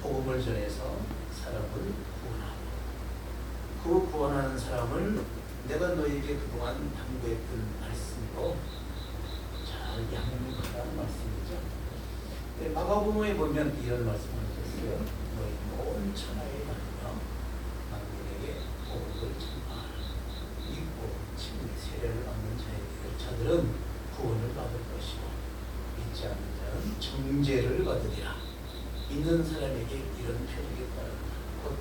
복음을 전해서 사람을 구원하고, 그 구원하는 사람을 내가 너에게 그동안 당부했던 말씀으로 잘 양육하라는 말씀이죠. 마가복음에 보면 이런 말씀을 하셨어요. 너희 온 천하에 다니며 만민에게 복음을 전파하라. 이 복음, 즉 세례를 받는 자들은 구원을 받을 것이고 믿지 않는 자는 정죄를 받으리라. 믿는 사람에게 이런 표적이 따르다. 곧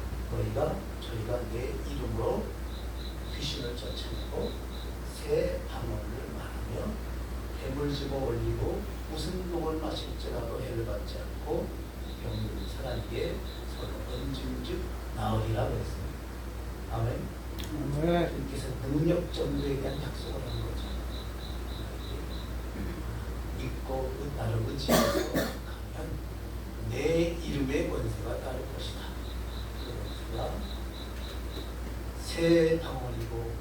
저희가 내 이름으로 귀신을 쫓아내고 새 방언을 말하며 뱀을 집어 올리고 무슨 독을 마실지라도 해를 받지 않고 병든 사람에게 서로 얹은즉 나으리라 그랬습니다. 아멘. 주님께서 능력 정도에 대한 약속을 하는 거죠. 믿고 나를 의지해서 가면 내 이름의 권세가 따를 것이다. 그 권세가 새 방언이고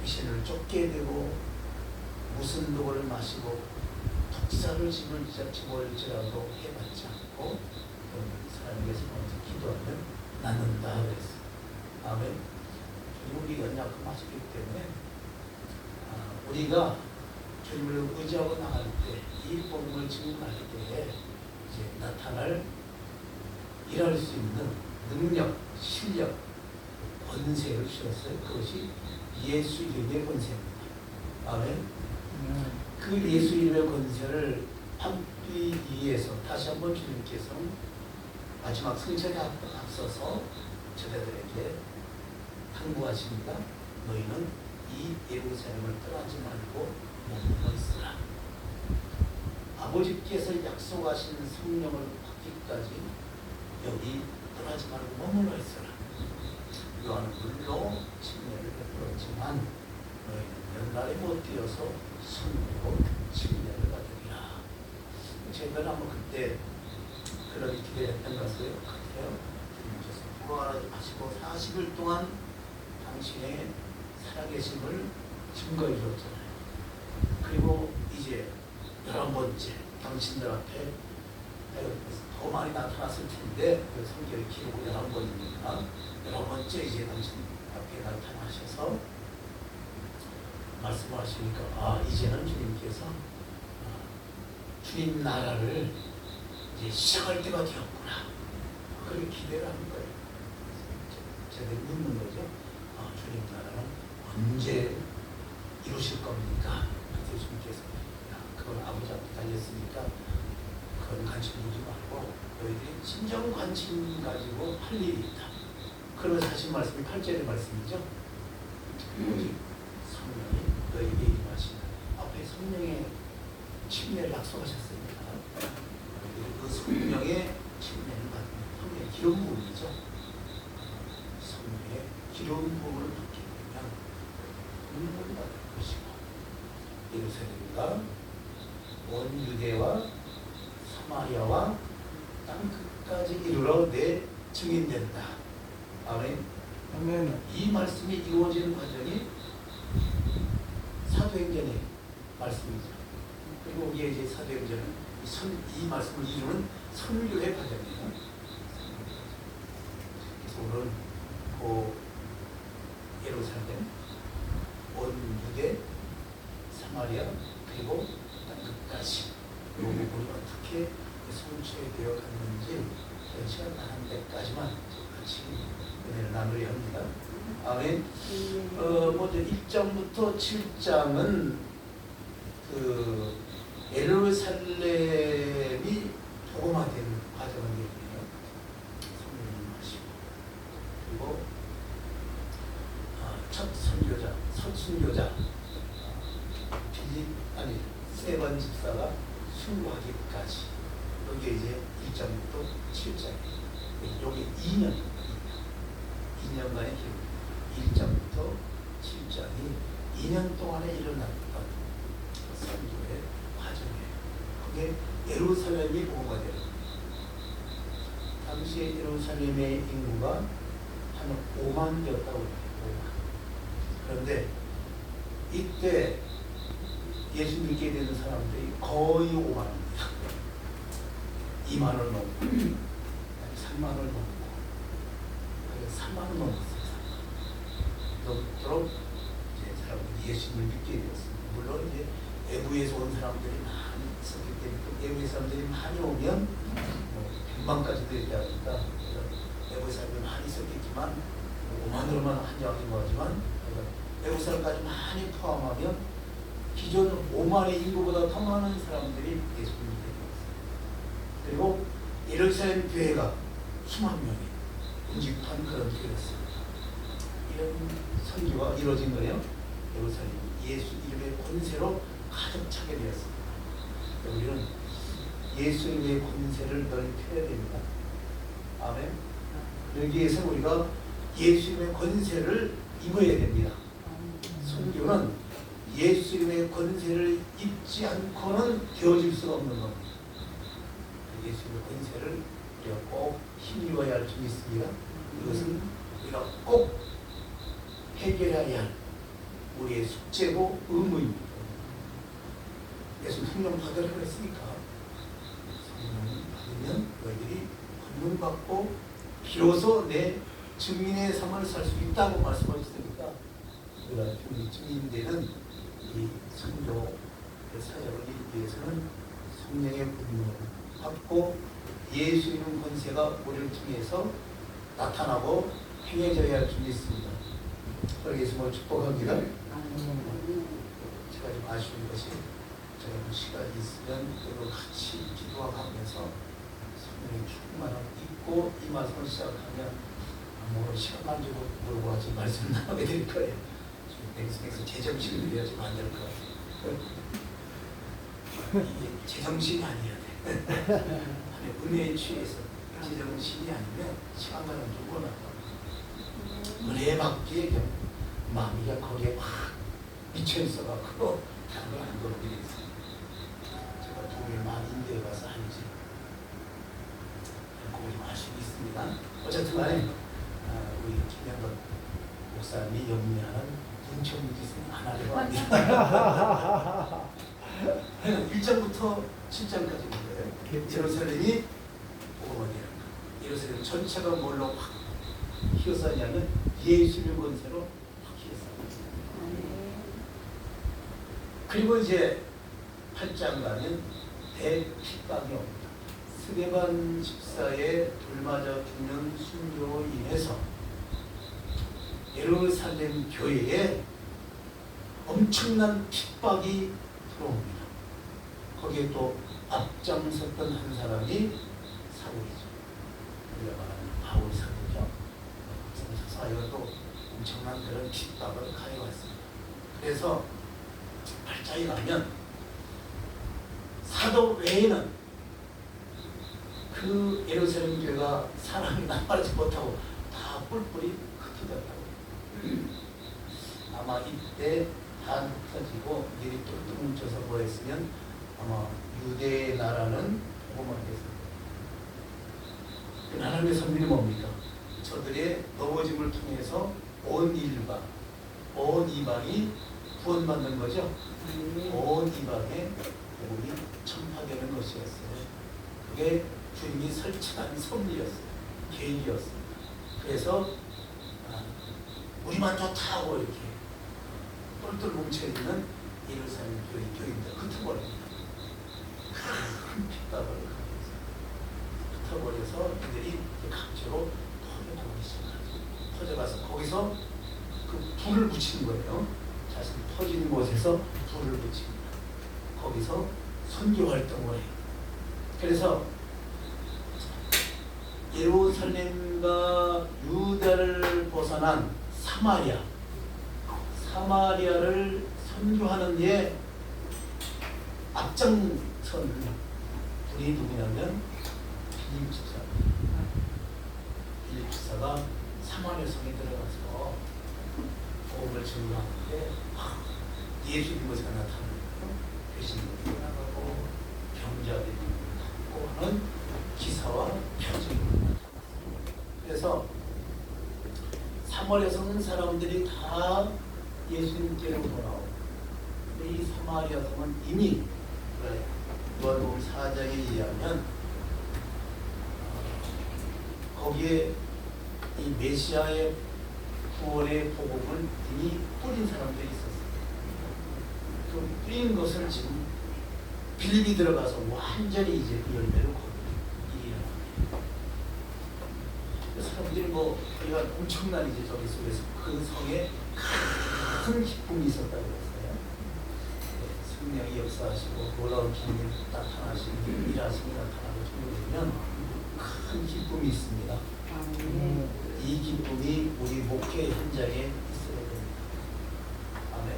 귀신을 쫓게 되고 무슨 독을 마시고 독사를 집을지라도 해받지 않고 사람에게서 먼저 기도하면 낫는다 그랬어요. 아멘. 우리 연약하시기 때문에 우리가 주님을 의지하고 나갈 때 이 복음을 증거할 때에 이제 나타날 일할 수 있는 능력, 실력, 권세를 주셨어요. 그것이 예수 이름의 권세입니다. 아멘. 그 예수 이름의 권세를 받기 위해서 다시 한번 주님께서 마지막 승천에 앞서서 저자들에게 당부하십니다. 너희는 이 예루살렘을 떠나지 말고 머물러 있으라. 아버지께서 약속하신 성령을 받기까지 여기 떠나지 말고 머물러 있으라. 요한은 물로 침례를 베풀었지만 너희는 연날에 못 뛰어서 성령으로 침례를 받으리라. 제가 아마 그때 그런 기대했던 것을 같아요. 주님께서 부활하시고 40일 동안 당신의 살아계심을 증거해 줬잖아요. 그리고 이제 11번째 당신들 앞에 더 많이 나타났을 텐데 그 성경의 기록은 11번입니다. 11번째 이제 당신 앞에 나타나셔서 말씀을 하시니까 이제는 주님께서 주님 나라를 이제 시작할 때가 되었구나. 그렇게 기대를 하는 거예요. 제가 묻는 거죠. 주님 나라는 언제 이루실 겁니까? 그래서 주님께서 그건 아버지 앞에 달렸으니까 그건 관심 두지 말고 너희들이 진정 관심 가지고 할 일이 있다. 그러면서 하신 말씀이 8절의 말씀이죠. 오직 성령이 너희에게 임하시는 앞에 성령의 침례를 약속하셨습니다. 그 성령의 침례를 받는 성령의 기름 부음이죠. 성령의 기름 부음을 받게 되면 능력을 받을 것이고 예루살렘과 온 유대와 사마리아와 땅 끝까지 이르러 내 증인된다. 아멘. 아멘. 이 말씀이 이루어지는 과정이 사도행전의 말씀이죠. 그리고 우리의 이제 사도행전은 이 말씀을 이루는 선교의 과정이에요. 그래서 오늘은 그 예루살렘, 온 유대, 사마리아 그리고 땅 끝까지 이 부분이 어떻게 성취되어 갔는지 시간 나는 데까지만 같이 은혜를 나누려 합니다. 아멘. 먼저 1장부터 7장은 그 예루살렘이 복음화된 과정을 얘기해요. 성령님 하시고 그리고 첫 선교자, 첫 순교자 세 번 집사가 순교하기까지 여기 이제 1장부터 7장이에요. 여기 2년간의 기록 1장부터 7장이 2년 동안에 일어났던 선교의 과정이에요. 그게 예루살렘이 복음화돼요. 당시에 예루살렘의 인구가 한 5만 되었다고 해요. 5만. 그런데 이때 예수 믿게 되는 사람들이 거의 5만입니다. 2만을 넘고 3만을 넘고 3만을 넘었어요. 3만. 넘도록 이제 사람들이 예수님을 믿게 되었습니다. 물론 이제 외부에서 온 사람들이 많이 있었기 때문에 외부의 사람들이 많이 오면 100만까지도 얘기하니까 외부 사람들이 많이 있었겠지만 5만으로만 한정하는 거지만 외부 사람까지 많이 포함하면 기존 5만의 인구보다 더 많은 사람들이 예수님을 믿게 되었어요. 그리고 예루살렘 교회가 수만 명이 운집한 그런 교회였습니다. 이런 선교가 이루어진 거예요. 예루살렘 예수 이름의 권세로 가득 차게 되었습니다. 우리는 예수 이름의 권세를 넓혀야 됩니다. 아멘. 그러기 위해서 우리가 예수 이름의 권세를 입어야 됩니다. 선교는 예수 이름의 권세를 입지 않고는 되어질 수가 없는 겁니다. 예수님의 권세를 우리가 꼭 힘입어야 할 점이 있습니다. 이것은 우리가 꼭 해결해야 할 우리의 숙제고 의무입니다. 예수 성령 받으라고 했으니까 성령 받으면 너희들이 권능받고 비로소 내 증인의 삶을 살 수 있다고 말씀하셨으니까 우리가 증인되는 이 선교 사역을 이루기 위해서는 성령의 권능을 받고 예수 이름 권세가 우리를 통해서 나타나고 행해져야 할 줄이 있습니다. 그러기 위해서 축복합니다. 제가 좀 아쉬운 것이 제가 시간이 있으면 그리고 같이 기도하면서 성령의 충만함을 잊고 이 말씀을 시작하면 뭐 시간만 주고 물고 하지 말씀 나오게 될 거예요. 맹성에서 제정신을 드려야지 안 될 것 같아요. 이게 제정신이 아니어야 돼. 은혜에 취해서 제정신이 아니면 시간만은 주고 나가. 은혜 받기에 마음이 거기에 확 미쳐 있어갖고 다른 걸 안 그러게 있어요. 제가 돈을 많이 인도에 가서 하는지 그거 좀 아쉬움이 있습니다. 어쨌든 간에 우리 김영건 목사님이 염려하는 문천무짓은 안 하려고 합니다. 1장부터 7장까지 있는데 예루살렘이 복음원이란다. 예루살렘 전체가 뭘로 확 휘어싸냐면 예수의 권세로 확 휘어싸요. 그리고 이제 8장 가면 대핍박이 옵니다. 스데반 집사의 돌맞아 죽는 순교로 인해서 예루살렘 교회에 엄청난 핍박이 들어옵니다. 거기에 또 앞장섰던 한 사람이 사울이죠. 우리가 말하는 바울 사도죠. 앞장서서 이것도 엄청난 그런 핍박을 가해왔습니다. 그래서 8장에 가면 사도 외에는 그 예루살렘 교회가 사람이 남발하지 못하고 다 뿔뿔이 흩어졌다고. 아마 이때 다 흩어지고 미리 똘똘 뭉쳐서 뭐 했으면 아마 유대 나라는 복음을 했습니다. 그 하나님의 선민이 뭡니까? 저들의 넘어짐을 통해서 온 일반, 온 이방이 구원받는 거죠. 온 이방에 복음이 전파되는 것이었어요. 그게 주님이 설치한 섭리였어요. 계획이었습니다. 그래서 우리만 좋다고 이렇게 똘똘 뭉쳐있는 예루살렘 교인들 흩어버립니다. 큰 핍박을 흩어버려서 이들이 각지로 퍼져나오기 시작하죠. 퍼져가서 거기서 그 불을 붙이는 거예요. 자신이 퍼지는 곳에서 불을 붙입니다. 거기서 선교 활동을 해요. 그래서 예루살렘과 유다를 벗어난 사마리아를 선교하는 데 앞장선 분이 누구냐면 빌립 집사가 사마리아 성에 들어가서 복음을 전하는데 예수님 모습이 나타나고 배신들이 나가고 병자들이 나타나고 하는 기사와 표적이 나타났습니다. 그래서 사마리아 성 사람들이 다 예수님께로 돌아오고, 근데 이 사마리아 성은 이미 요한복음 4장에 의하면 거기에 이 메시아의 구원의 복음을 이미 뿌린 사람들이 있었어요. 그 뿌린 것을 지금 빌립이 들어가서 완전히 이제 그 열매를 거두는 일이 일어납니다. 사람들이 뭐 우리가 엄청난 이제 저기 속에서 그 성에 큰 기쁨이 있었다고 했어요. 성령이 역사하시고 놀라운 기능이 나타나시고 일하심이 나타나고 보면 큰 기쁨이 있습니다. 이 기쁨이 우리 목회 현장에 있어야 됩니다. 아멘.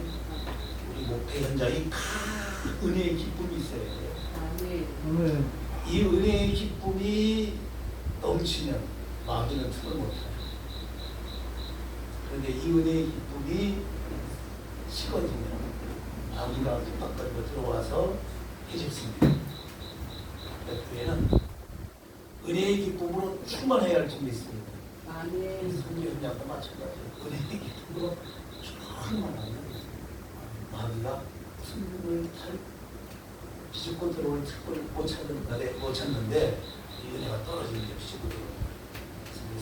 우리 목회 현장에 큰 은혜의 기쁨이 있어야 돼요. 아멘. 이 은혜의 기쁨이 넘치면 마귀는 틈을 못 타요. 그런데 이 은혜의 기쁨이 식어지면 마귀가 뚝딱거리고 들어와서 해집습니다. 교회는 은혜의 기쁨으로 충만해야 할 점이 있습니다. 성교 현장도 마찬가지예요. 은혜의 기쁨으로 충만하면 마귀가 틈을 탈 비집고 들어올 틈을 못 찾는데 이 은혜가 떨어지는데 비집고 들어오는 거예요.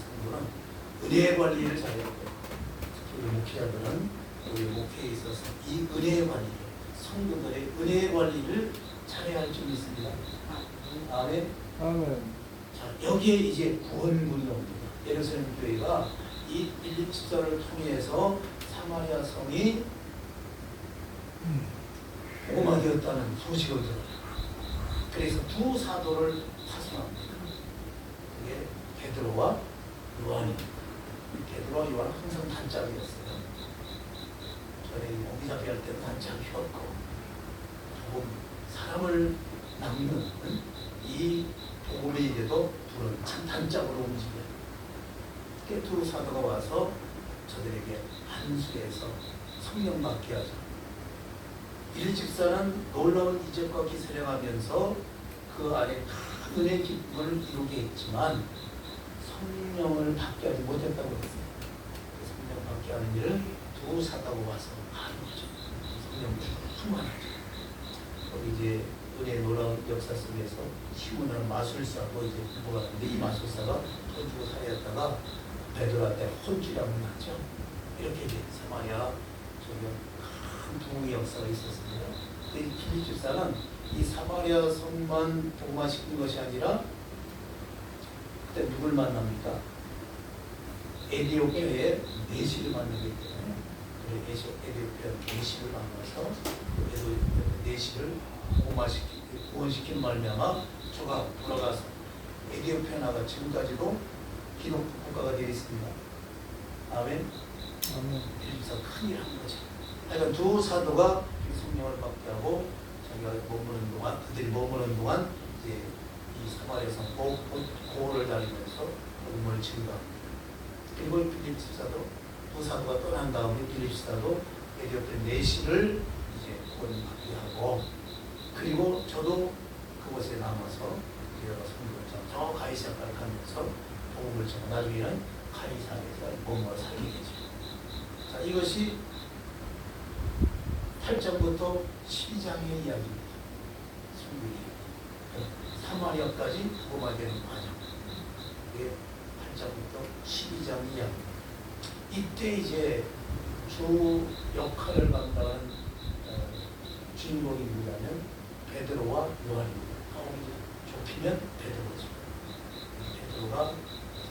성도는 은혜의 관리를 잘해야 돼요. 특히 우리 목회자들은 우리 목회에 있어서 이 은혜의 관리, 성도들의 은혜의 관리를 잘해야 할 점이 있습니다. 아멘. 아멘. 자, 여기에 이제 구원군이 옵니다. 예루살렘 교회가 이 빌립 집사를 통해서 사마리아 성이 복음화되었다는 소식을 들어요. 그래서 두 사도를 파송합니다. 그게 베드로와 요한입니다. 베드로와 요한은 항상 단짝이었어요. 전에 오기잡이 할 때도 단짝이었고 조금 사람을 낚는 이 복음의 일에도 둘은 참 단짝으로 움직여요. 두 사도가 와서 저들에게 한수에서 성령 받게 하죠. 빌립 집사는 놀라운 이적과 기사를 하면서 그 안에 큰 은혜의 기쁨을 이루게 했지만 성령을 받게 하지 못했다고 했어요. 성령 받게 하는 일을 두 사도가 와서 하는 거죠. 성령 충만하죠. 거기 이제 은혜의 놀라운 역사 속에서 시몬이라는 마술사도 이제 공부가 하는데 이 마술사가 돈 주고 살해했다가 베드로한테 혼쭐이라고 났죠. 이렇게 이제 사마리아 큰 부흥의 역사가 있었습니다. 근데 이 빌립 집사는 이 사마리아 성만 복음화시킨 것이 아니라 그때 누굴 만납니까? 에디오피아의 내시를 만나게 되잖아요. 에디오피아 내시를 만나서 내시를 구원시킨 말미암아 저가 돌아가서 에디오피아 나가 지금까지도 기독교 국가가 되어 있습니다. 아멘. 빌립사 큰일 한 거죠. 하여간 두 사도가 성령을 받게 하고 자기가 머무는 동안 그들이 머무는 동안 이제 이 사마리아성 고을을 다니면서 복음을 증거합니다. 그리고 빌립 집사도 두 사도가 떠난 다음에 빌립 집사도 에디오피아 내시를 이제 구원받게 하고 그리고 저도 그곳에 남아서 여러 성도를 저 가이사까지 가면서 복음을 전하 나중에는 가이사에서 머물러 살게 되죠. 자, 이것이 8장부터 12장의 이야기입니다. 사마리아까지 복음화되는 과정. 이게 8장부터 12장 이야기. 이때 이제 주 역할을 감당하는 주인공이 누구냐면 베드로와 요한입니다. 바울이 좁히면 베드로죠. 베드로가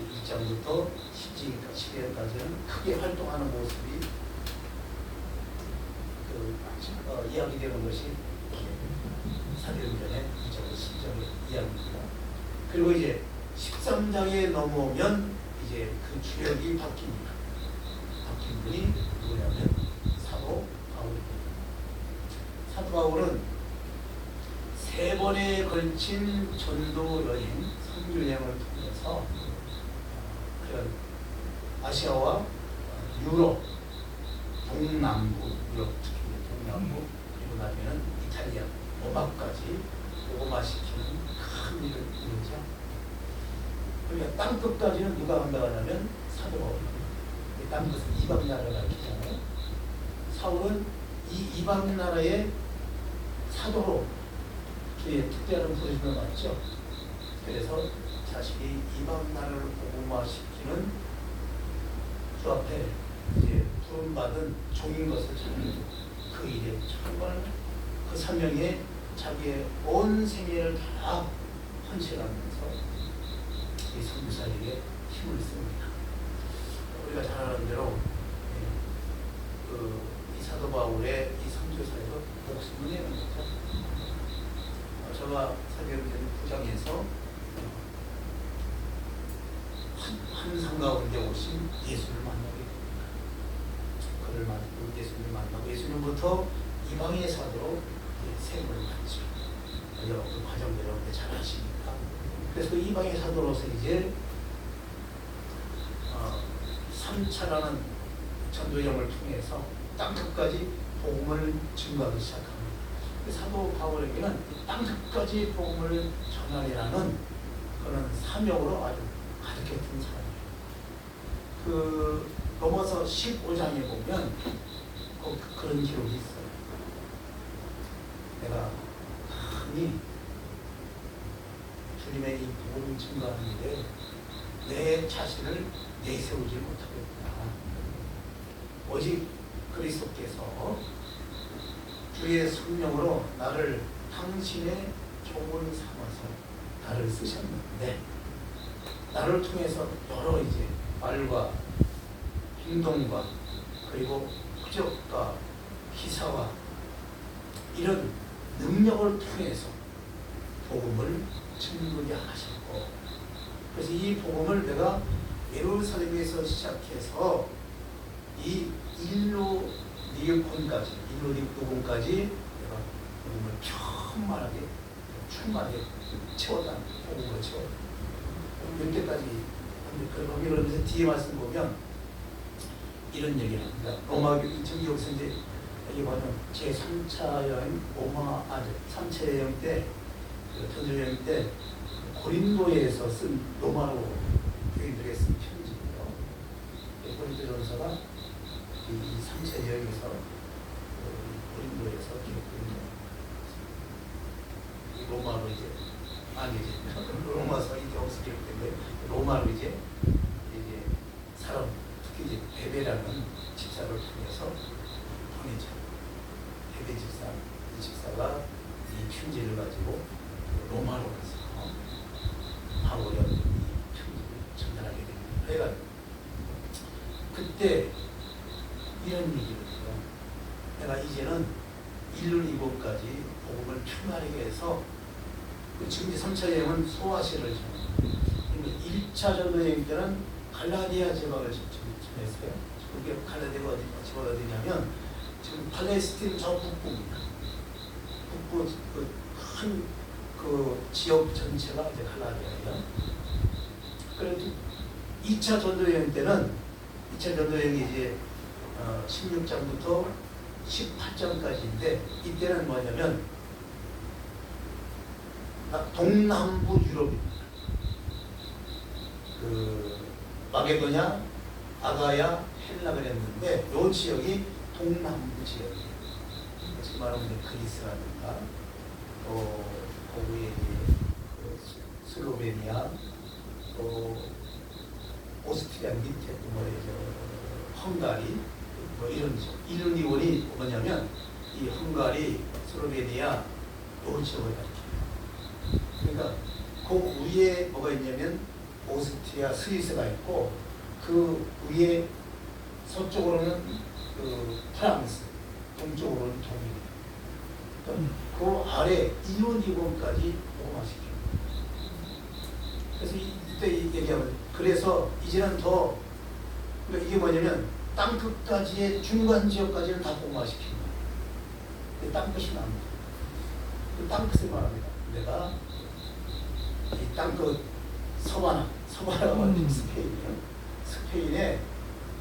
1장부터 10장까지는 크게 활동하는 모습이 이야기되는 것이 사도행전의 2장, 10장의 이야기입니다. 그리고 이제 13장에 넘어오면 이제 그 주역이 바뀝니다. 바뀐 분이 누구냐면 사도 바울입니다. 사도 바울은 3번에 걸친 전도 여행, 선교 여행을 통해서 그런 아시아와 유럽, 동남부, 유럽 특히 동남부, 그리고 나중에는 이탈리아, 로마까지 복음화시키는 큰 일을 이루죠. 그러니까 땅끝까지는 누가 감당하냐면 사도 바울입니다. 땅끝은 이방 나라를 가리키잖아요. 사울은 이 이방 나라의 사도로 주의 특별한 부르심을 받죠. 그래서 자식이 이방 나라를 복음화시키는 주 앞에 이제 부름받은 종인 것을 전하는 그 일에 정말 그 사명에 자기의 온 생애를 다 헌신하면서 이 선교사에게 힘을 씁니다. 우리가 잘 아는 대로 이 사도 바울의 이 선교사에서 목숨을 내는 거죠. 제가 사도행전 9장에서 한 상가운데 오신 예수를 만나게 됩니다. 그를 만나고 예수님을 만나고 예수님부터 이방인의 사도로 세움을 받죠. 여러 그 과정들을 여러분들 잘 아시니까. 그래서 이방인의 사도로서 이제 3차라는 전도령을 통해서 땅끝까지 복음을 증거하기 시작합니다. 사도 바울에게는 땅끝까지 복음을 전하리라는 그런 사명으로 아주 가득했던 사람이에요. 그 로마서 15장에 보면 그런 기록이 있어요. 내가 감히 주님의 이 복음을 증거하는데 내 자신을 내세우지 못하겠다. 오직 그리스도께서 주의 성령으로 나를 당신의 종을 삼아서 나를 쓰셨는데 나를 통해서 여러 이제 말과 행동과 그리고 표적과 기사와 이런 능력을 통해서 복음을 증거하게 하셨고, 그래서 이 복음을 내가 예루살렘에서 시작해서 이 일루리콘까지 내가 복음을 충만하게 채웠다. 복음으로 채웠다. 몇 개까지 그러면서 뒤에 말씀 보면 이런 얘기를 합니다. 로마 정기역서 이제 여기 보면 제 3차 여행 3차 여행 때 전도 여행 때 고린도에서 쓴 로마로 교인들에게 쓴 편지예요. 고린도 전서가 이 3차 여행에서 고린도에서 로마로 이제 로마서 이제 없을 텐데 로마로 이제 사람 특히 이제 베베라는 집사를 통해서 보내죠. 베베 집사, 이 집사가 이 편지를 가지고 로마로 가서 바울이 이 편지를 전달하게 됩니다. 그러니까 그때 이런 얘기를 해요. 내가 이제는 일루리고까지 복음을 충만하게 해서 지금 3차 여행은 소아시아를 전합니다. 1차 전도 여행 때는 갈라디아 지방을 전했어요. 그게 갈라디아가 지방 어디냐면 지금 팔레스틴 저 북부입니다. 북부 큰 그 지역 전체가 이제 갈라디아예요. 그래도 2차 전도 여행 때는 2차 전도 여행이 이제 16장부터 18장까지인데 이때는 뭐냐면 동남부 유럽입니다. 그 마게도냐, 아가야, 헬라 그랬는데 이 지역이 동남부 지역이에요. 지금 말하면 그리스라든가 또 거기에 슬로베니아 또 오스트리아 밑에 또 헝가리 이런 지역. 일루리온이 뭐냐면 이 헝가리, 슬로베니아 이 지역을 가리켜요. 그러니까 그 위에 뭐가 있냐면 오스트리아, 스위스가 있고 그 위에 서쪽으로는 그 프랑스, 동쪽으로는 독일. 그러니까 그 아래 일루리온까지 복음화시켜요. 그래서 이때 얘기하면 그래서 이제는 더 그러니까 이게 뭐냐면 땅끝까지의 중간 지역까지는 다 복음화시키는 거예요. 땅끝이 납니다. 그 땅끝을 말합니다. 내가 이 땅끝 서바나가 스페인이에요. 스페인의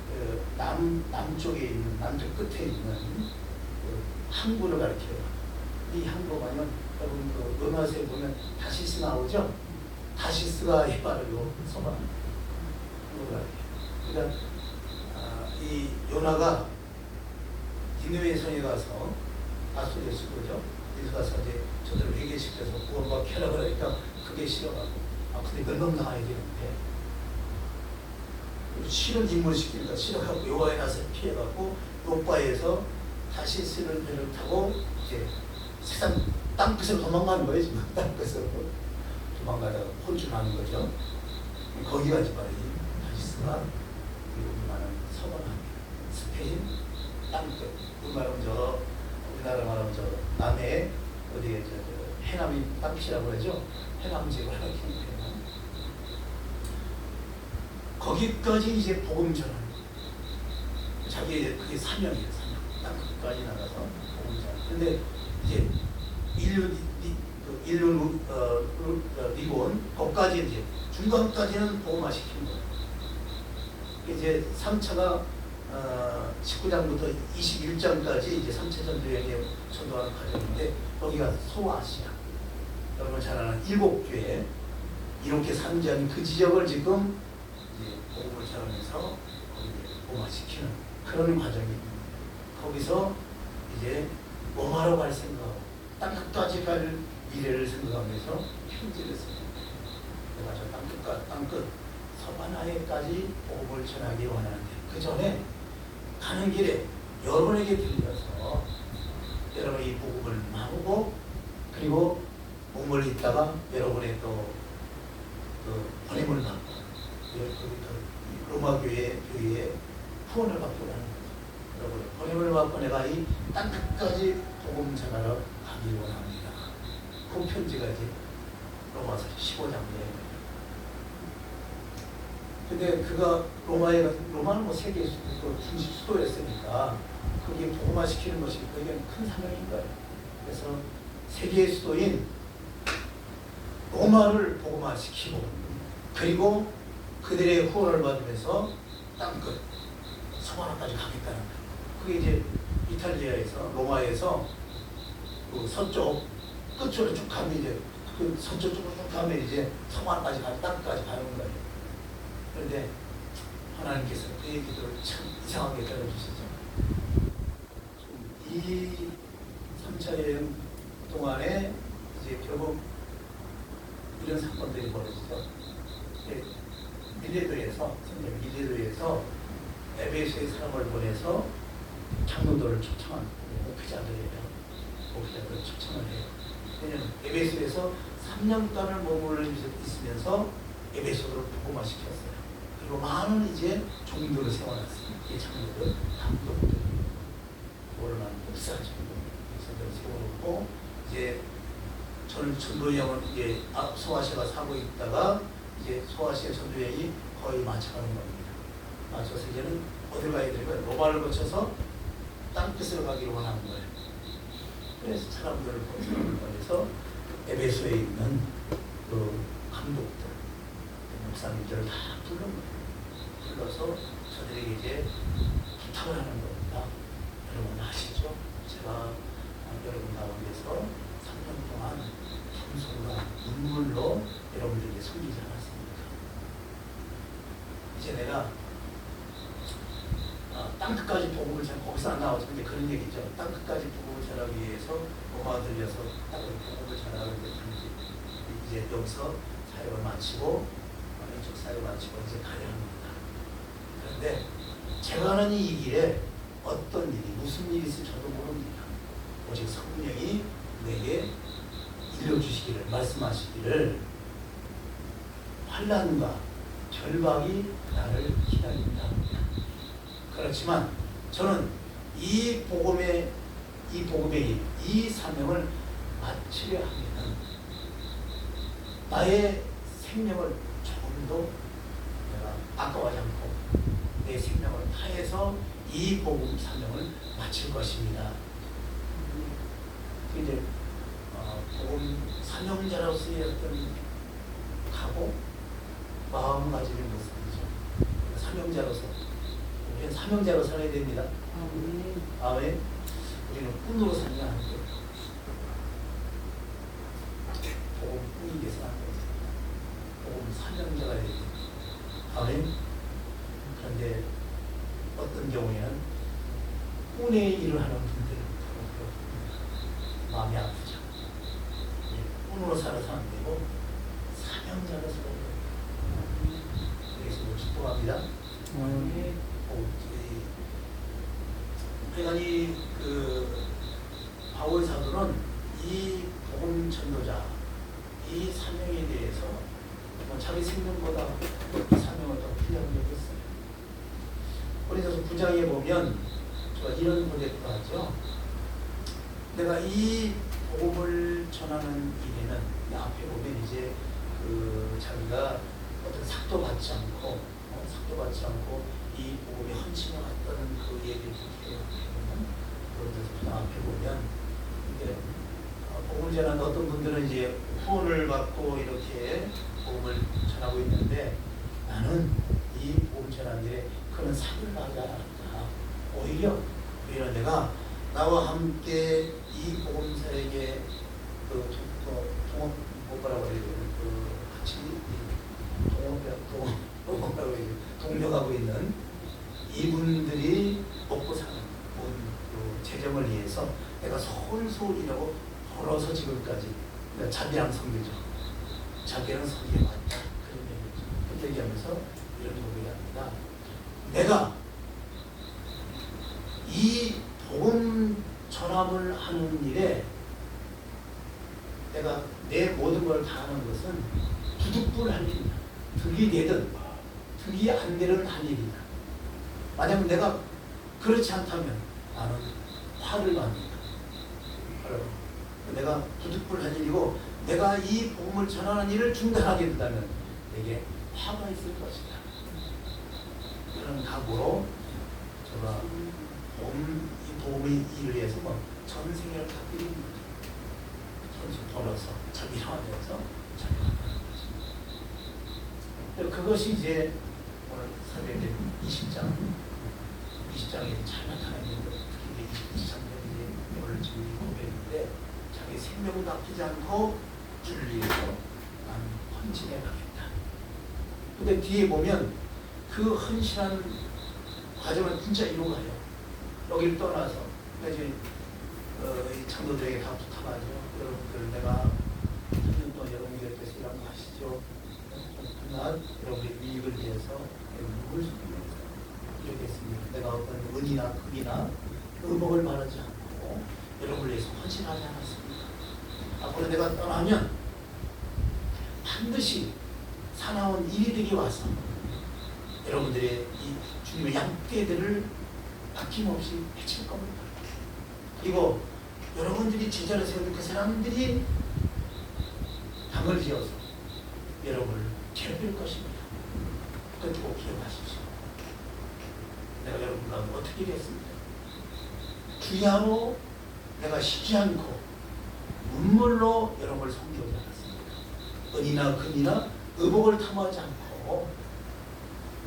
그 남쪽에 있는 남쪽 끝에 있는 그 항구를 가리켜요. 이 항구 가면 여러분 그 은하수에 보면 다시스 나오죠? 다시스가 바로 요 서바나 항구를 가리켜요. 그러니까 이 요나가 니느웨 성에 가서 아수리에 쓰고죠. 여기서 가서 이제 저들을 회개시켜서 구원받게 하라고 그러니까 그게 싫어가고 근데 멸망당해야 되는데 실은 임무시키니까 싫어하고 요가에 나서 피해갖고 욕바에서 다시 쓰는 배를 타고 이제 세상 땅끝으로 도망가는 거예요. 지금 땅끝으로 도망가다가 혼쭐하는 거죠. 거기가 이제 바로 이 다시스가 우리나라 서방합니다. 스페인 땅끝. 우리나라 말하면 저 남해 어디에 저 해남이 땅끝이라고 그러죠. 해남 지역을 하나 키우는 거기까지 이제 복음 전하는 자기의 그게 사명이에요. 사명. 땅끝까지 나가서 복음 전하는. 근데 이제 인류 리본 거기까지 이제 중간까지는 복음화 시키는 거예요. 이제 3차가 19장부터 21장까지 이제 3차 전도여행에 전도하는 과정인데 거기가 소아시아 여러분 잘 아는 7교회 이렇게 산지한 그 지역을 지금 이제 복음을 전하면서 거기를 복음화시키는 그런 과정입니다. 거기서 이제 로마로 갈 생각하고 땅끝까지 갈 미래를 생각하면서 편지를 씁니다. 내가 저 땅끝 서바나에까지 복음을 전하기 원하는데 그 전에 가는 길에 여러분에게 들려서 여러분이 이 복음을 나누고 그리고 몸을 있다가 여러분의 또 보냄을 받고 로마 교회의 후원을 받고 가는 거죠. 여러분 보냄을 받고 내가 이 땅끝까지 복음 전하러 가기 원합니다. 그 편지가 이제 로마서 15장이에요. 근데 그가 로마는 뭐 세계 중심 수도였으니까 그게 복음화 시키는 것이 그에게는 큰 사명인 거예요. 그래서 세계의 수도인 로마를 복음화 시키고 그리고 그들의 후원을 받으면서 땅끝 서바나까지 가겠다는 거예요. 그게 이제 이탈리아에서 로마에서 그 서쪽 끝으로 쭉 가면 이제 그 서쪽 쪽으로 쭉 가면 이제 서바나까지 가는 땅끝까지 가는 거예요. 그런데 하나님께서 그 얘기들을 참 이상하게 들어주시죠. 이 3차 여행 동안에 이제 결국 이런 사건들이 벌어지죠. 밀레도에서 에베소의 사람을 보내서 장로들을 초청한 목회자들이에요. 목회자들을 초청을 해요. 왜냐하면 에베소에서 3년간을 머물러 있으면서 에베소를 복음화시켰어요. 그리고 많은 이제 종들을 세워놨어요. 이 장로들, 감독들, 오르만 목사 정도를 세워놓고 이제 전도여행은 이제 소아시아가 사고 있다가 이제 소아시아 전도여행이 거의 마쳐가는 겁니다. 마쳐서 이제는 어디를 가야 될까요? 로마를 거쳐서 땅끝으로 가기로 원하는 거예요. 그래서 사람들을 보내서 에베소에 있는 그 감독들, 목사님들을 다 부른 거예요. 불러서 저들에게 이제 부탁을 하는 겁니다. 여러분 아시죠? 제가 여러분 가운데서 3년 동안 정성과 눈물로 여러분들에게 섬기지 않았습니까? 이제 내가 땅끝까지 복음을 전하고 거기서 안 나오죠. 근데 그런 얘기죠. 땅끝까지 복음을 전하기 위해서 로마 들려서 복음을 전하는데 이제 여기서 사역을 마치고 이쪽 사역을 마치고 이제 가야 합니다. 그런데 제가 하는 이 길에 어떤 일이 무슨 일이 있을지 저도 모릅니다. 오직 성령이 내게 일러주시기를 말씀하시기를 환난과 절박이 나를 기다린다. 그렇지만 저는 이 복음의 이 사명을 마치려 하면 나의 생명을 조금도 내가 아까워하지 않고 내 생명을 다해서 이 복음 사명을 마칠 것입니다. 이제 복음 사명자로서의 어떤 각오, 마음가짐의 모습이죠. 사명자로서 우리는 사명자로 살아야 됩니다. 아멘. 우리는 꿈으로 살지 않고 복음 꿈이 돼서 안 됩니다. 복음 사명자가 되야 됩니다. 아멘. 그런데 어떤 경우에는 꿈의 일을 하는 분들은 마음이 아프죠. 꿈으로 살아서 안 되고 사명자로 살아야 이 바울 사도는 이 복음 전도자 이 사명에 대해서 자기 생명보다 이 사명을 더 필요한 적이 있어요. 그래서 9장에 보면 제가 이런 고백도 하죠. 내가 이 복음을 전하는 일에는 앞에 보면 이제 자기가 어떤 삭도 받지 않고 이 복음에 헌신을 했다는 그 얘기를 해요. 그래서 앞에 보면 이제 복음을 전하는 어떤 분들은 이제 후원을 받고 이렇게 복음을 전하고 있는데 나는 이 복음 전하는 일에 그런 상을 받지 않았다. 오히려 내가 나와 함께 이 복음사에게 동력하고 있는 이분들이 먹고 사는 재정을 위해서 내가 솔솔이라고 벌어서 지금까지 자비랑 섬기죠. 자비랑 섬겨왔다. 그런 얘기하면서 이런 고백이 합니다. 내가 이 복음 전함을 하는 일에 내가 내 모든 걸 다하는 것은 부득불 할 일이다. 득이 되든 득이 안 되든 할 일이다. 만약 내가 그렇지 않다면 나는 화를 받는다. 내가 부득불 할 일이고 내가 이 복음을 전하는 일을 중단하게 된다면 내게 화가 있을 것이다. 그런 각오로 제가 이 복음의 일을 위해서 전생을 다 드리는 거죠. 전생 벌어서 자비하면서 자비하는 거죠. 그것이 이제 오늘 사도행전 20장에 잘 나타나는 것, 특히 23장에 오늘 지금 고백인데 자기 생명을 아끼지 않고 주를 위해서 나는 헌신해 가겠다. 근데 뒤에 보면 그 헌신한 과정을 진짜 이루어가요. 여기를 떠나서 이제 이 장로들에게 다 부탁하죠. 여러분들 내가 3년 동안 여러분들 곁에서 일한 거 아시죠? 그러나 여러분의 이익을 위해서 누굴 섬기면서 이렇게 했습니다. 내가 어떤 은이나 금이나 의복을 바라지 않고 여러분을 위해서 헌신하지 않았습니다. 앞으로 내가 떠나면 반드시 사나운 일이 되게 와서 여러분들의 이 주님의 양떼들을 아낌없이 해칠 겁니다. 그리고 여러분들이 제자를 세우는 그 사람들이 당을 지어서 여러분을 괴롭힐 것입니다. 그것도 꼭 기억하십시오. 내가 여러분과 어떻게 됐습니까? 주야로 내가 쉬지 않고 눈물로 여러분을 섬기지 않았습니다. 은이나 금이나 의복을 탐하지 않고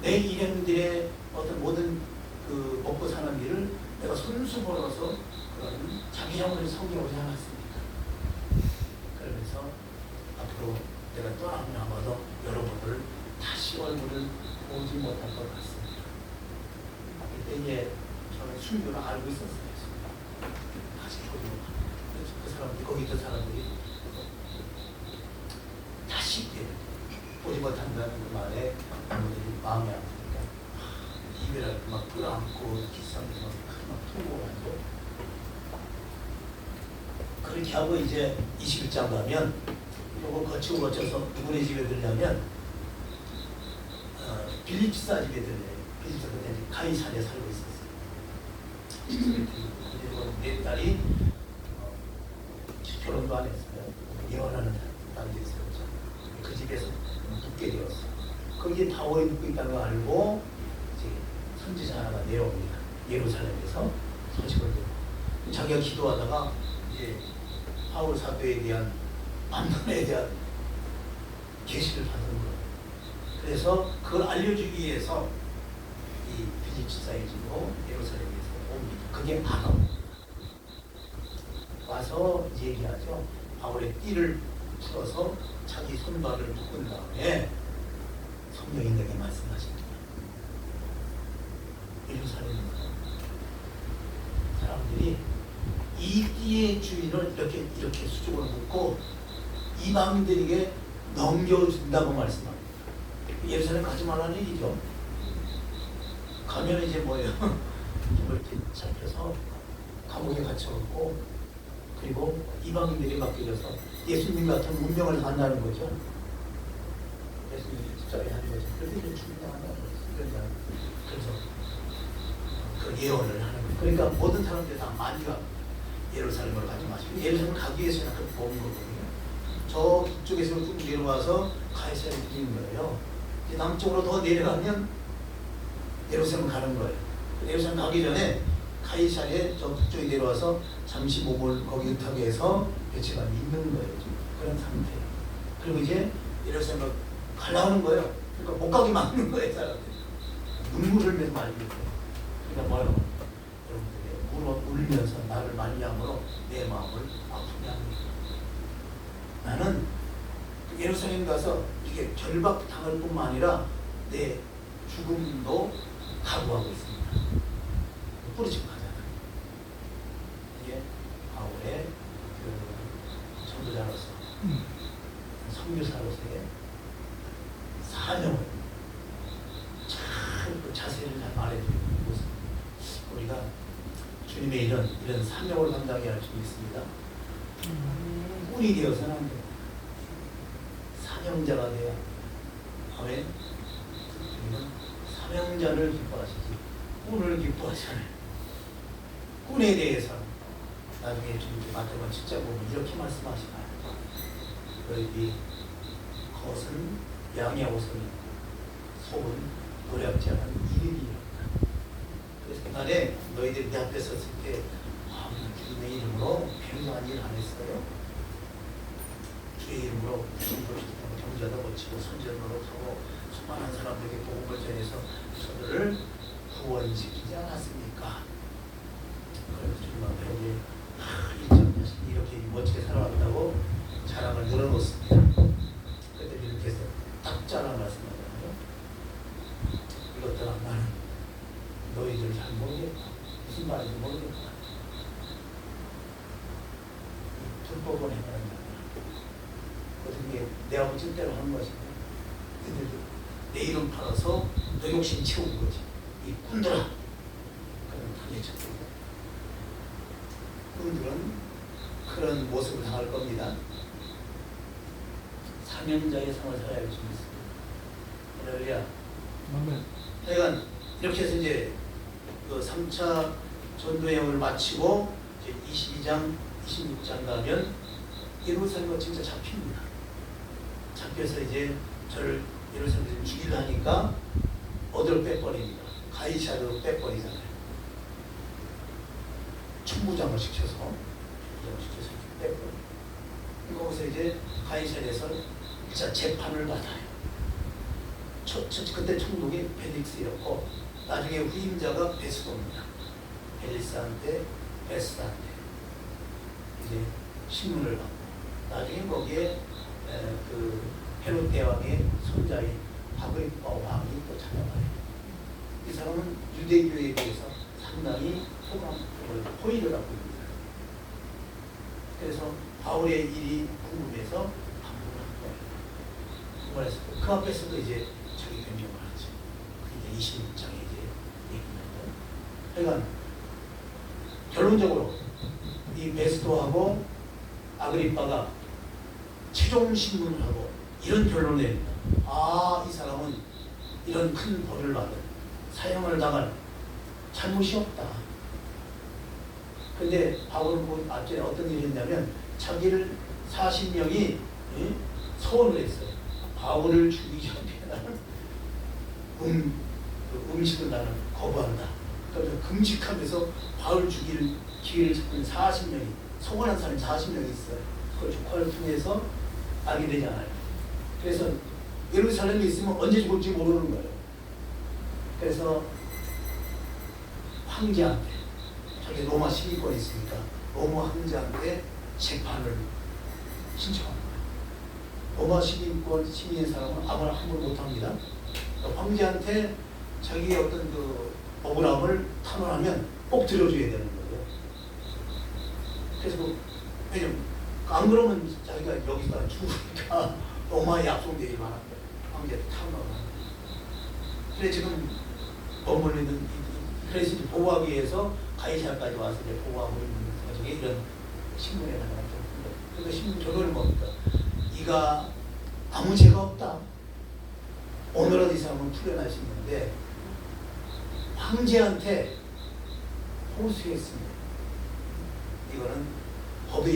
내 일행들의 어떤 모든 그 먹고 사는 일을 내가 손수 벌어서 그런 자기 영혼을 섬기고자 않았습니다. 그러면서 앞으로 내가 떠나면 아마도 여러분을 다시 얼굴을 보지 못할 것 같습니다. 그때 이제 저는 순교를 알고 있었어요. 다시 보지 못할. 그 사람들이 거기 있던 사람들이 다시 보지 못한다는 그 말에 아무들이 마음이 아프니까 이별을 막 끌어안고 기싸면서 막 통곡하고 그렇게 하고 이제 21장 가면 요거 거쳐서 누구네 집에 들려면 빌립사 집에 들려요. 빌립사 그때 가이사랴에 살고 있었어요. 그리고 내 딸이 결혼도 안 했어요. 이혼하는 딸이 있어요. 그 집에서 묵게 되었어요. 거기에 바울이 묵고 있다는 걸 알고 이제 선지자 하나가 내려옵니다. 예루살렘에서 소식을 듣고 자기가 기도하다가 이제 바울 사도에 대한 만난에 대한 계시를 받은 거예요. 그래서 그걸 알려주기 위해서 이 빌립사의 집으로 예루살렘에서 옵니다. 그게 아가입니다. 와서 이제 얘기하죠. 바울의 띠를 풀어서 자기 손발을 묶은 다음에 성령님에게 말씀하십니다. 예루살렘 사람들이 이 띠의 주인을 이렇게 수족으로 묶고 이방인들에게 넘겨준다고 말씀합니다. 예루살렘 가지 말라는 얘기죠. 가면 이제 뭐예요? 이렇게 잡혀서 감옥에 갇혀갖고 그리고 이방인들이 맡겨져서 예수님 같은 운명을 산다는 거죠. 예수님이 십자가에 하는 거죠. 그래서 이제 죽는다는 거죠. 그래서 그 예언을 하는 거예요. 그러니까 모든 사람들이 다 만류합니다. 예루살렘으로 가지 마시고 예루살렘을 가기 위해서 약간 본 거거든요. 저 북쪽에서 쭉 내려와서 가이사랴에 들리는 거예요. 이제 남쪽으로 더 내려가면 예루살렘 가는 거예요. 예루살렘 가기 전에 가이사랴에 저 북쪽에 내려와서 잠시 몸을 거기 의탁에 해서 며칠간 있는 거예요. 그런 상태예요. 그리고 이제 예루살렘을 가려는 거예요. 그러니까 못 가게 막는 거예요, 사람들이. 눈물을 흘면서 말리는 거예요. 그러니까 뭐라고? 여러분들이 울면서 나를 말미암으로 내 마음을 아프게 합니다. 나는 예루살렘 가서 이게 결박 당할 뿐만 아니라 내 죽음도 각오하고 있습니다. 뿌리치고 가잖아요. 이게 바울의 그 전도자로서 선교사로서의 사명을 참 자세를 잘 말해주는 모습. 우리가 주님의 이런 사명을 감당해야 할 수 있습니다. 꾼이 되어서는 안 돼요. 사명자가 돼야. 아멘. 주님은 사명자를 기뻐하시지 꾼을 기뻐하잖아요. 꾼에 대해서 나중에 주님께 마태복음 7장 보면 이렇게 말씀하시나요? 너희들이 겉은 양의 옷을 속은 노략지 않은 이름이었다. 그래서 그날에 너희들이 내 앞에 섰을 때 주님의 이름으로 굉장한 일 안 했어요. 주의 이름으로 경제도 고치고 선전으로 하고 수많은 사람들에게 복음을 전해서 저들을 구원시키지 않았습니까? 그래서 주님 앞에 일정 자신이 이렇게 멋지게 살아왔다고 자랑을 늘어놓습니다. 그때 이렇게 딱 잘라 말씀하잖아요. 이것들아 나는 너희들 잘 모르겠다. 무슨 말인지 모르겠다. 불법을 해봐야 어떻게 내 아버지 뜻대로 하는 것이고 그들도 내 이름 팔아서 너 욕심 채우는 거지. 이 꾼들아. 그런 당해쳤고 꾼들은 그런 모습을 당할 겁니다. 사명자의 삶을 살아야 할 수 있습니다. 할렐루야. 아멘. 그러니까 이렇게 해서 이제 그 3차 전도여행을 마치고 이제 22장, 26장 가면 예루살렘과 진짜 잡힙니다. 잡혀서 이제 저를 예루살렘에서 죽이려 하니까 어디로 빼버립니다. 가이사랴로 빼버리잖아요. 총무장을 시켜서 빼버려요. 거기서 이제 가이사랴에서 진짜 재판을 받아요. 그때 총독이 벨릭스였고 나중에 후임자가 베스도입니다. 벨리스한테 베스한테 이제 신문을 받고 나중에 거기에 그 헤롯 대왕의 손자인 아그리파 왕이 또 찾아와요. 이 사람은 유대교에 대해서 상당히 호의를 하고 있습니다. 그래서 바울의 일이 궁금해서 방문을 한 거예요. 그래서 그 앞에서도 이제 자기 변명을 하죠. 그게 26장에 이제 얘기합니다. 그러니까 결론적으로 이 베스도하고 아그리파가 최종 신문을 하고 이런 결론을 냅니다. 아, 이 사람은 이런 큰 벌을 받은 사형을 당할 잘못이 없다. 근데 바울은 그 앞전에 어떤 일이 했냐면 자기를 40명이 소원을 했어요. 바울을 죽이기 전에 나는 음식을 나는 거부한다. 그래서 금식하면서 바울 죽일 기회를 잡는 40명이 소원한 사람이 40명이 있어요. 그걸 조카를 통해서 알게 되잖아요. 그래서 예루살렘에 있으면 언제 죽을지 모르는 거예요. 그래서 황제한테 자기 로마 시민권이 있으니까 로마 황제한테 재판을 신청한 거예요. 로마 시민권 시민인 사람은 아무나 함부로 못합니다. 황제한테 자기의 어떤 그 억울함을 탄원하면 꼭 들어줘야 되는 거예요. 그래서 왜냐면 안 그러면 자기가 여기서 죽으니까 로마의 약속되기 말한 거예요. 황제한테 탄원을 하는 거예요. 그래 지금 머물리는 이 그래서 이제 보호하기 위해서 가해자까지 와서 이제 보호하고 있는 과정에 이런 신문에 나가는 좀 그래서 신문 결론은 뭡니까? 이가 아무 죄가 없다. 오늘은 이 사람은 풀려날 수 있는데 황제한테 호소했습니다. 이거는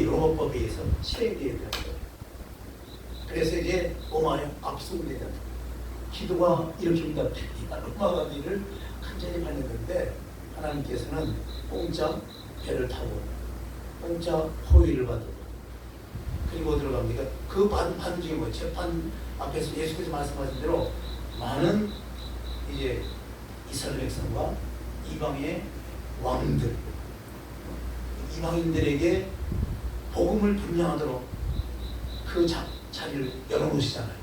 로마 법에 의해서 실행되어야 되는 거예요. 그래서 이제 로마에 압송되잖아요. 기도가 일으킵니다. 로마 관리를 간절히 받는데 하나님께서는 공짜 배를 타고 공짜 호의를 받고 그리고 들어갑니다. 그 받은 중에 뭐 재판 앞에서 예수께서 말씀하신 대로 많은 이제 이스라엘 백성과 이방의 왕들 이방인들에게 복음을 분양하도록 그 자리를 열어놓으시잖아요.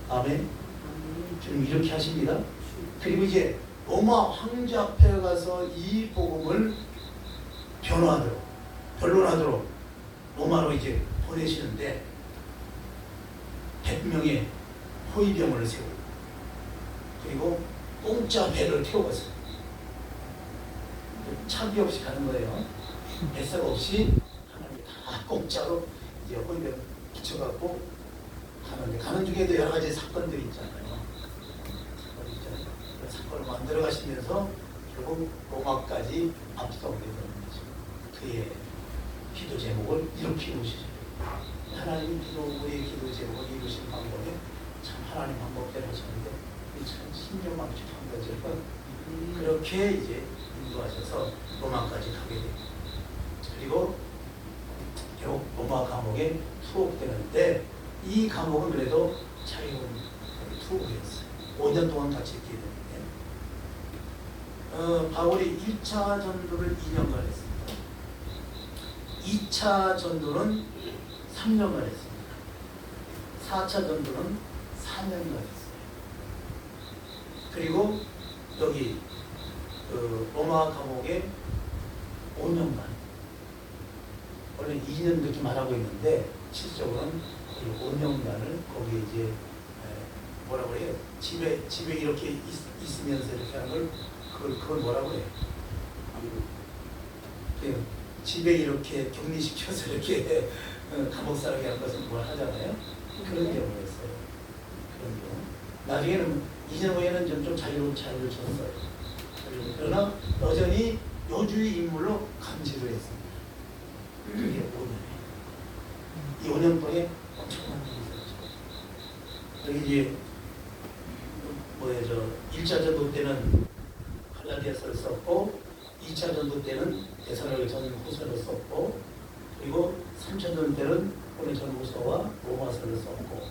아멘. 지금 이렇게 하십니다. 그리고 이제 로마 황제 앞에 가서 이 복음을 변론하도록 로마로 이제 보내시는데 100명의 호위병을 세우고 그리고 공짜 배를 태워서 차비 없이 가는 거예요. 배석 없이 하나님 다 공짜로 이제 호위병 붙여갖고 가는 중에도 여러 가지 사건들이 있잖아요. 그 사건을 만들어 가시면서 결국 로마까지 압송되게 되는 거죠. 그의 기도 제목을 이렇게 이루시죠. 하나님 우리의 기도 제목을 이루신 방법이 참 하나님 방법대로 하셨는데 참 신경망측한 거죠. 그렇게 이제 인도하셔서 로마까지 가게 됩니다. 그리고 결국 로마 감옥에 투옥되는데 이 감옥은 그래도 자유로운 투옥이었어요. 5년 동안 같이 있게 되는데 바울이 1차 전도를 2년간 했습니다. 2차 전도는 3년간 했습니다. 4차 전도는 4년간 했어요. 그리고 여기 로마 감옥에 5년간 원래 2년 그렇게 말하고 있는데 실질적으로는 5년간을 거기 이제 뭐라 그래요? 집에 이렇게 있으면서 이렇게 하는 걸 그걸 뭐라 그래요? 집에 이렇게 격리시켜서 이렇게 감옥 살게 하는 것은 뭘 하잖아요. 그런 경우였어요. 그런 경우. 나중에는 2년 후에는 좀 자유를 줬어요. 그러나 여전히 요주의 인물로 감시를 했습니다. 그게 5년에. 이 5년 동안에 엄청난 일이 있었죠. 여기 이제 1차 전도 때는 갈라디아서를 썼고 2차 전도 때는 데살로니가 전후서를 썼고 그리고 3차 전도 때는 고린도 전후서와 로마서를 썼고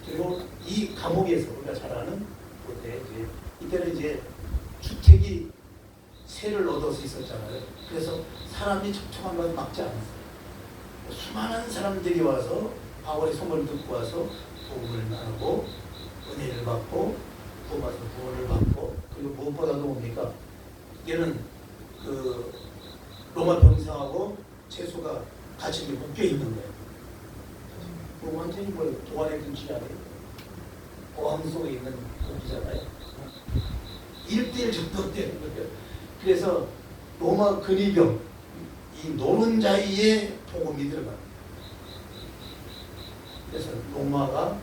그리고 이 감옥에서 우리가 잘 아는 그때 이때는 이제 주택이 세를 얻을 수 있었잖아요. 그래서 사람이 접촉한 것을 막지 않았어요. 수많은 사람들이 와서 바울의 소문을 듣고 와서 복음을 나누고 은혜를 받고 구원받아서 구원을 받고 그리고 무엇보다도 뭡니까? 얘는 그 로마 병사하고 죄수가 같이 묶여 있는 거예요. 완전히 동안의 근처 안에 고함 속에 있는 곳이잖아요. 1대1 정도 되는 거예요. 그래서 로마 근위병 이 노른자이의 복음이 들어갑니다. 그래서 로마가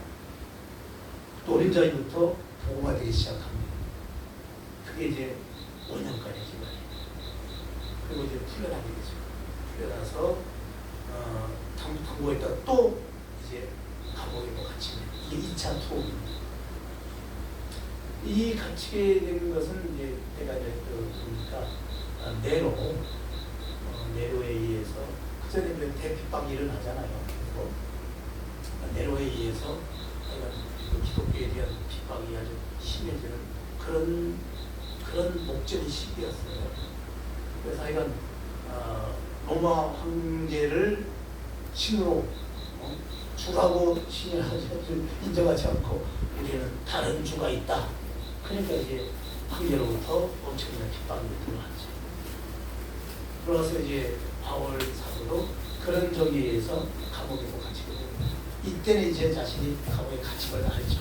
노른자이부터 복음화되기 시작합니다. 그게 이제 5년간의 기간이에요. 그리고 이제 풀려나게 되죠. 풀려나서 당부했다가 또 이제 감옥에 갇힙니다. 이게 2차 투옥입니다. 이 갇히게 된 것은 이제 내가 이제 보니까 네로에 의해서 그 전에 대핍박이 일어나잖아요. 그래서 네로에 의해서 기독교에 대한 핍박이 아주 심해지는 그런 목적의 시기였어요. 그래서 하여간 로마 황제를 신으로 주라고 신을 인정하지 않고 우리는 다른 주가 있다. 그러니까 이제 황제로부터 엄청난 핍박이 들어왔죠. 그래서 이제 바울 사도도 그런 적에 의해서 감옥에서 갇히게 됩니다. 이때는 이제 자신이 감옥에 갇힘을 알죠.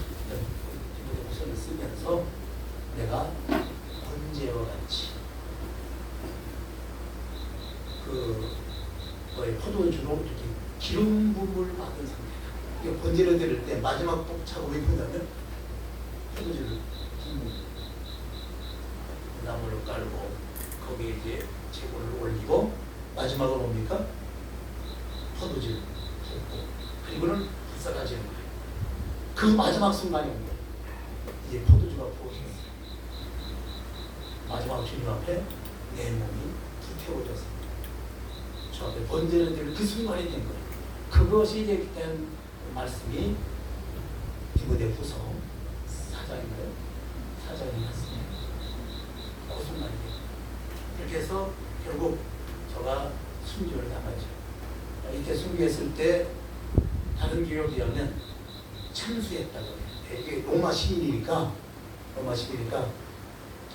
디모데후서를 쓰면서 내가 언제와 같이 선물 받은 상태다. 이게 번제를 드릴 때 마지막 복차가 왜 뭐냐면 포도주를 붓는 나무를 깔고 거기에 이제 제골을 올리고 마지막으로 뭡니까? 포도주를 붓고 그리고는 불사라지는 거예요. 그 마지막 순간이 온 거예요. 이제 포도주가 부어졌어요. 마지막 주님 앞에 내 몸이 불태워졌습니다. 저 앞에 번제를 드릴 그 순간이 된 거예요. 그것이 이제 된 말씀이 디모데후서 4장인가요? 4장이 맞습니다. 그 순간이에요. 이렇게 해서 결국 저가 순교를 당하죠. 이때 순교했을 때 다른 기록에 의하면 참수했다고 해요. 이게 로마 시민이니까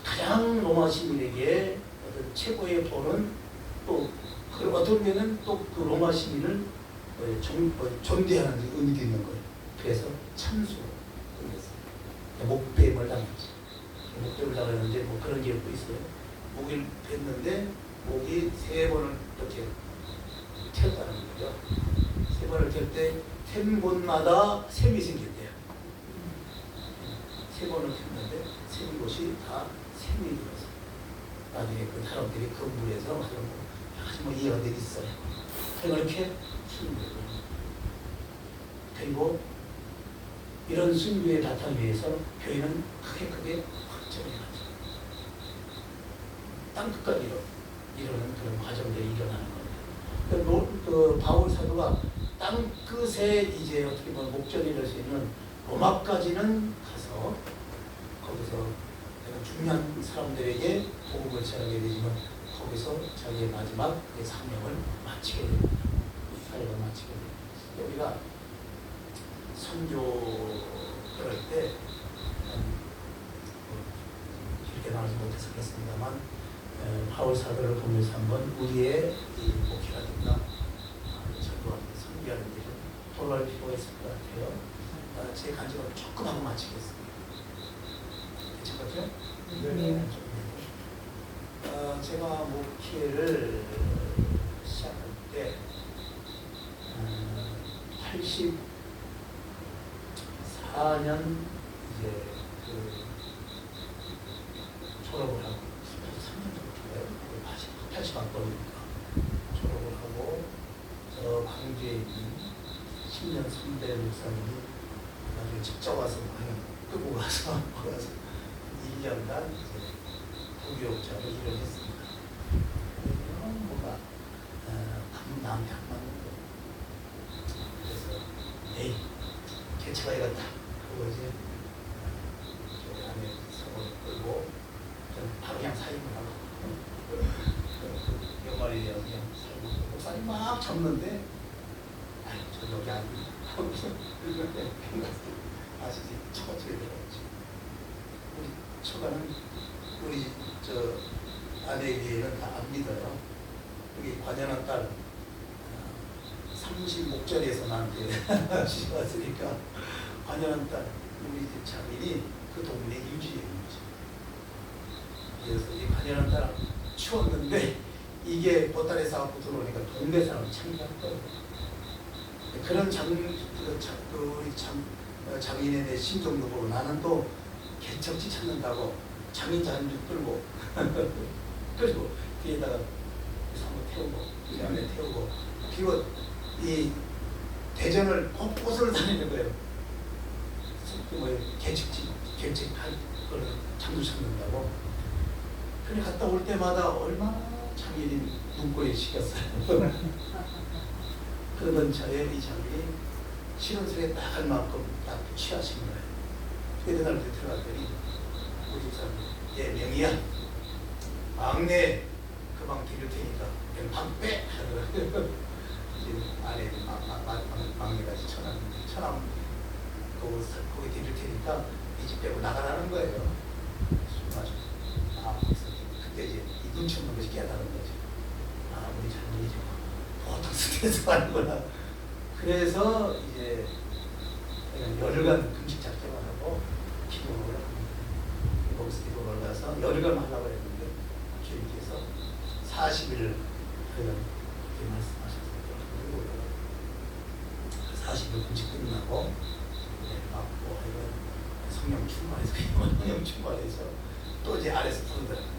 가장 로마 시민에게 어떤 최고의 본은 또 어떤 면은 또 그 로마 시민을 존대하는 의미도 있는 거예요. 그래서 참수로 끝냈어요. 목뱀을 당했지. 목뱀을 당했는데 뭐 그런 기억도 있어요. 목을 뱉는데 목이 3번을 이렇게 텄다는 거죠. 3번을 튈 때 탠 곳마다 샘이 생겼대요. 3번을 텄는데 샘 곳이 다 샘이 들어서 나중에 그 사람들이 그 물에서 아주 뭐 이해가 되겠어요. 그렇게 순교를 그리고 이런 순교의 바탕 위에서 교회는 크게 확장이 나죠. 땅끝까지 이루는 그런 과정들이 일어나는 겁니다. 그 바울 사도가 땅끝에 이제 어떻게 보면 목전이 될 수 있는 로마까지는 가서 거기서 중요한 사람들에게 복음을 전하게 되지만 거기서 자기의 마지막 사명을 마치게 됩니다. 사역을 마치게 됩니다. 우리가 선교 그럴 때 이렇게 나오지 못해서 그렇습니다만 바울 사도를 보면서 한번 우리의 이 목회라든가 전도하는 선교하는 일을 돌아갈 필요가 있을 것 같아요. 제 간증을 조금 하고 마치겠습니다. 괜찮겠죠? 네. 제가 목회를 시작할 때 84년 이제 그 졸업을 하고 83년 정도인가요? 80학번이니까 졸업을 하고 저 광주에 있는 10년 선배 목사님이 나중에 직접 와서 끄고 가서 1년간 이제 부교육자로 일을 했습니다. 뭐가 나한테 안 맞는 거예요. 그래서 에이 개척해야겠다. 그거 이제 저희 안에 사고를 끌고 저는 바로 그냥 사임을 하고 연말이 되어 그냥 살고 목사님 막 잡는데 아유 저 여기 안 아시지? 처가 저기 들어갔죠. 우리 처가는 우리 저 아내에게는 다 안 믿어요. 여기 관연한 딸 30 목전에서 나한테 시집 왔으니까 관연한 딸 우리 집 장인이 그 동네 유지인 거죠. 그래서 이 관연한 딸 치웠는데 이게 보따리에서 갖고 들어오니까 동네 사람 창피할 거예요. 그런 장인의 내 심정도 보고 나는 또 개척지 찾는다고 장인 자한줄 끌고 그리고 뒤에다가 한번 태우고 그 안에 태우고 그리고 이 대전을 곳곳을 다니는 거예요. 뭐 개척지 개척할 걸 장도 찾는다고. 그래 갔다 올 때마다 얼마나 장인이 눈꼴이 시켰어요. 그러던 저의 이 장인이 실험실에 딱 할 만큼 딱 취하신 거예요. 그때 날 들어갔더니 우리 집사람이 얘 명이야 막내 그방 기를 테니까 그냥 방 빼! 하더라고요. 이제 아내 막내가 천암 거기 기를 테니까 이 집 빼고 나가라는 거예요. 술 마셔서 그때 이제 이 눈치 없는 것이 깨달은 거죠. 우리 장인이 보통 스트레스 받는구나. 그래서 이제 열흘간 금식 작정을 하고 기도를 합니다. 거기서 기도를 가서 열흘간 하려고 했는데 주님께서 40일 그렇게 말씀하셔서 충만해서 그냥 충만해서 또 이제 아래서 부르더라고요.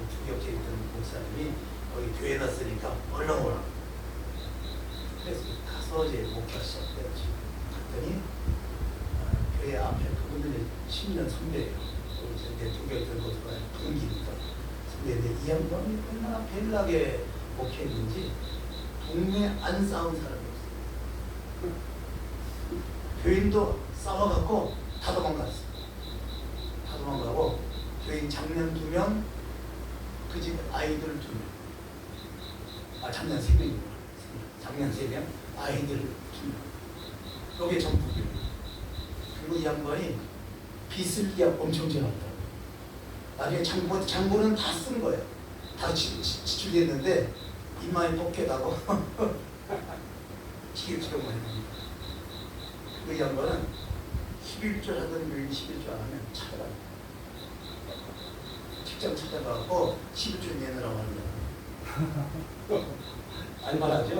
부격제 있던 목사님이 거기 교회에다 쓰니까 얼른 오라. 그래서 가서 이제 목회가 시작되었죠. 갔더니 교회 앞에 그분들이 10년 선배예요. 이제 부격이 된 곳으로 분기니까 선배인데 이 양반이 얼마나 벨나게 목회했는지 동네 안 싸운 사람이 없어요. 교인도 싸워갖고 다 도망갔어. 다 도망가고 교인 장년 2명, 그 집 아이들 2명. 장년 3명이구나. 장년 3명, 아이들 2명. 이게 전부 교인. 그리고 이 양반이 빚을 엄청 져놨다고. 나중에 장부는 다 쓴 거예요. 다 지출됐는데 입만이 똑개다고 기획적으로 했습니다. 그 양반은 11조 하던 교인이 11조 안 하면 찾아갑니다. 직접 찾아가고 11조 내놓으라고 합니다. 알만하죠?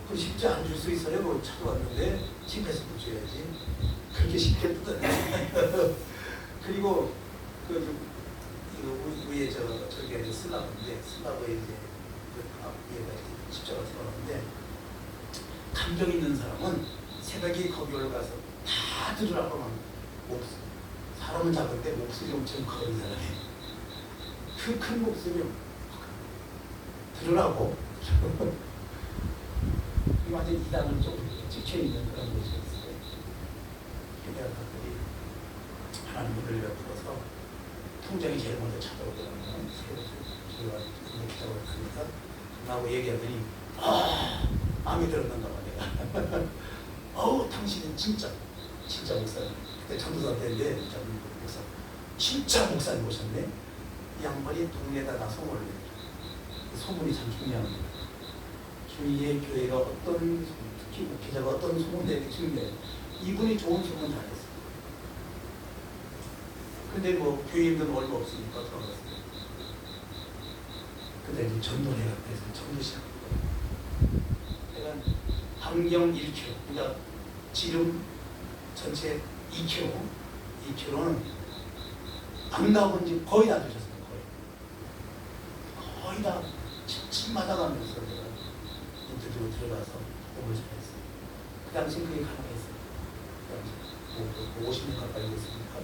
그 쉽지 안 줄 수 있어요. 뭐 찾아왔는데 집에서 붙여야지. 그렇게 쉽게 뜯어내. 그리고 위에 저기 슬라브인데 슬라브에 이제 위에다 십자가 세워놨는데 감정 있는 사람은 새벽에 거기 올라가서 다 들으라고 막 사람은 작은데 목소리 엄청 커진 사람이 그 큰 목소리 들으라고 완전 이단을 좀 찍혀있는 그런 곳이었어요. 그래서 그들이 하나님 문을 열어서 통장이 제일 먼저 찾아오더라고요. 제가 기자가 있으니까 나하고 얘기하더니 마음에 들었는가 봐 내가. 당신은 진짜 목사님. 그때 전도사 때인데 목사 진짜 목사님 오셨네. 이 양반이 동네에다 나 소문을 내. 소문이 참 중요합니다. 주위의 교회가 어떤 특히 목회자가 어떤 소문 내기 중요해요. 이분이 좋은 소문 잘했어요. 근데 뭐 교인들은 얼마 없으니까 들어갔어요. 근데 이제 전도를 해야 돼서 전도 시작했거든요. 내가 반경 1km, 그러니까 지름 전체 2km는 안 가본 지 거의 다 되셨어요. 거의 다 집마다 가면서 내가 인터뷰로 들어가서 공부를 잘했어요. 그 당시 그게 가능했어요. 그 당시 50년 가까이 됐으니까